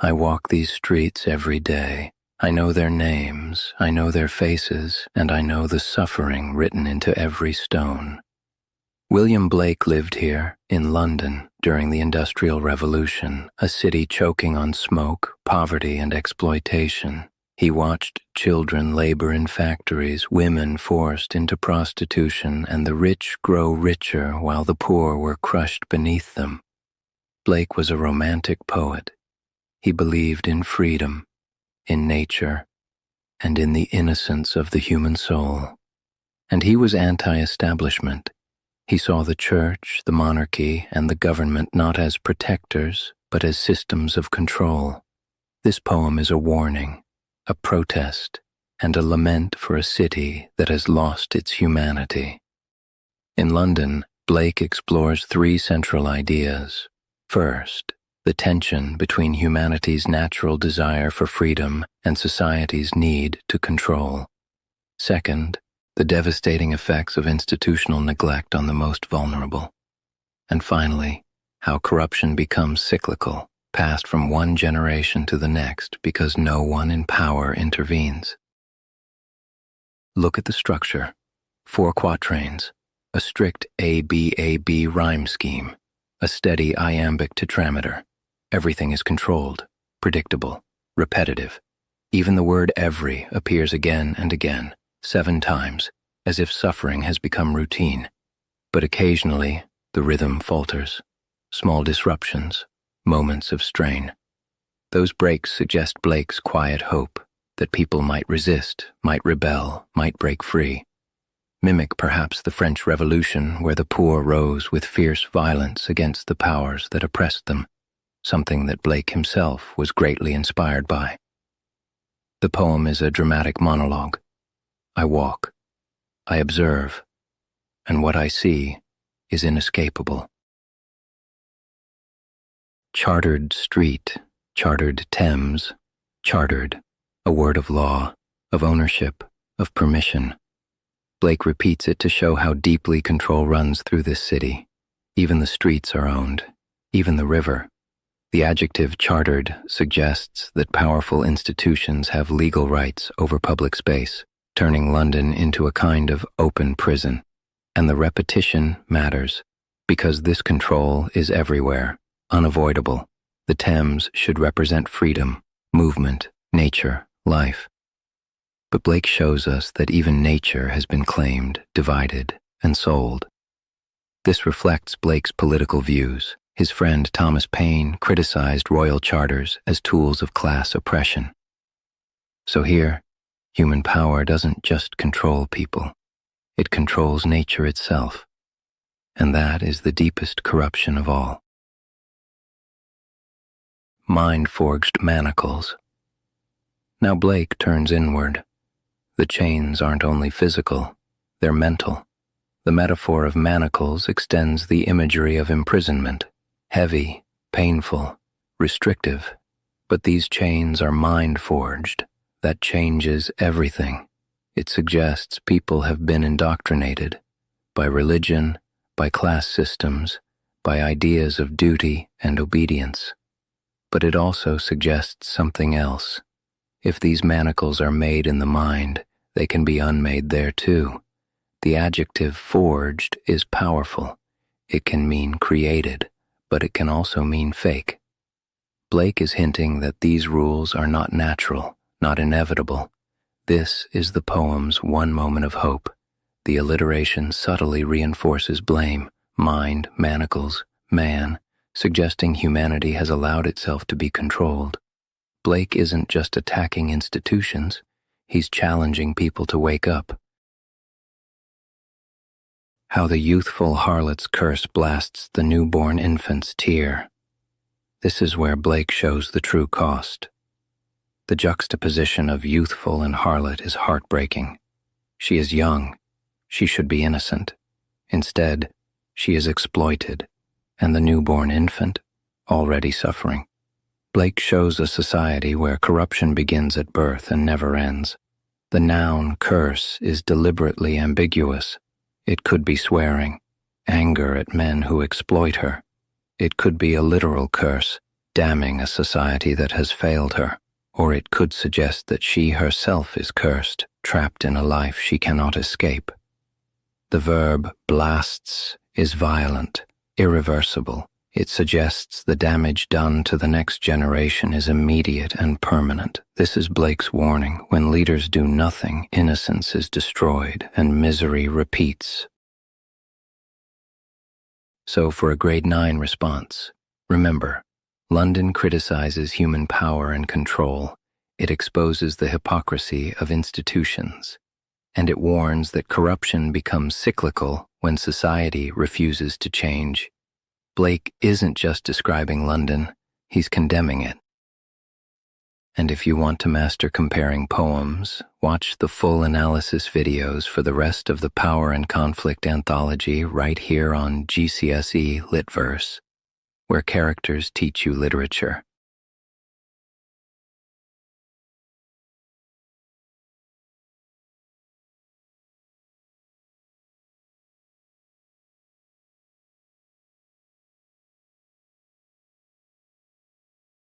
I walk these streets every day. I know their names, I know their faces, and I know the suffering written into every stone. William Blake lived here, in London, during the Industrial Revolution, a city choking on smoke, poverty, and exploitation. He watched children labor in factories, women forced into prostitution, and the rich grow richer while the poor were crushed beneath them. Blake was a romantic poet. He believed in freedom, in nature, and in the innocence of the human soul. And he was anti-establishment. He saw the church, the monarchy, and the government not as protectors, but as systems of control. This poem is a warning, a protest, and a lament for a city that has lost its humanity. In London, Blake explores three central ideas. First, the tension between humanity's natural desire for freedom and society's need to control. Second, the devastating effects of institutional neglect on the most vulnerable. And finally, how corruption becomes cyclical, passed from one generation to the next because no one in power intervenes. Look at the structure. 4 quatrains, a strict A-B-A-B rhyme scheme, a steady iambic tetrameter. Everything is controlled, predictable, repetitive. Even the word every appears again and again, 7 times, as if suffering has become routine. But occasionally, the rhythm falters. Small disruptions, moments of strain. Those breaks suggest Blake's quiet hope that people might resist, might rebel, might break free. Mimic perhaps the French Revolution, where the poor rose with fierce violence against the powers that oppressed them, something that Blake himself was greatly inspired by. The poem is a dramatic monologue. I walk, I observe, and what I see is inescapable. Chartered street, chartered Thames, chartered, a word of law, of ownership, of permission. Blake repeats it to show how deeply control runs through this city. Even the streets are owned, even the river. The adjective chartered suggests that powerful institutions have legal rights over public space, turning London into a kind of open prison. And the repetition matters, because this control is everywhere, unavoidable. The Thames should represent freedom, movement, nature, life. But Blake shows us that even nature has been claimed, divided, and sold. This reflects Blake's political views. His friend Thomas Paine criticized royal charters as tools of class oppression. So here, human power doesn't just control people, it controls nature itself. And that is the deepest corruption of all. Mind-forged manacles. Now Blake turns inward. The chains aren't only physical, they're mental. The metaphor of manacles extends the imagery of imprisonment, heavy, painful, restrictive. But these chains are mind-forged. That changes everything. It suggests people have been indoctrinated by religion, by class systems, by ideas of duty and obedience. But it also suggests something else. If these manacles are made in the mind, they can be unmade there too. The adjective forged is powerful. It can mean created, but it can also mean fake. Blake is hinting that these rules are not natural, not inevitable. This is the poem's one moment of hope. The alliteration subtly reinforces blame, mind, manacles, man, suggesting humanity has allowed itself to be controlled. Blake isn't just attacking institutions, he's challenging people to wake up. How the youthful harlot's curse blasts the newborn infant's tear. This is where Blake shows the true cost. The juxtaposition of youthful and harlot is heartbreaking. She is young. She should be innocent. Instead, she is exploited, and the newborn infant, already suffering. Blake shows a society where corruption begins at birth and never ends. The noun curse is deliberately ambiguous. It could be swearing, anger at men who exploit her. It could be a literal curse, damning a society that has failed her, or it could suggest that she herself is cursed, trapped in a life she cannot escape. The verb blasts is violent, irreversible. It suggests the damage done to the next generation is immediate and permanent. This is Blake's warning. When leaders do nothing, innocence is destroyed and misery repeats. So for a grade 9 response, remember, London criticizes human power and control. It exposes the hypocrisy of institutions, and it warns that corruption becomes cyclical when society refuses to change. Blake isn't just describing London, he's condemning it. And if you want to master comparing poems, watch the full analysis videos for the rest of the Power and Conflict anthology right here on GCSE LitVerse, where characters teach you literature.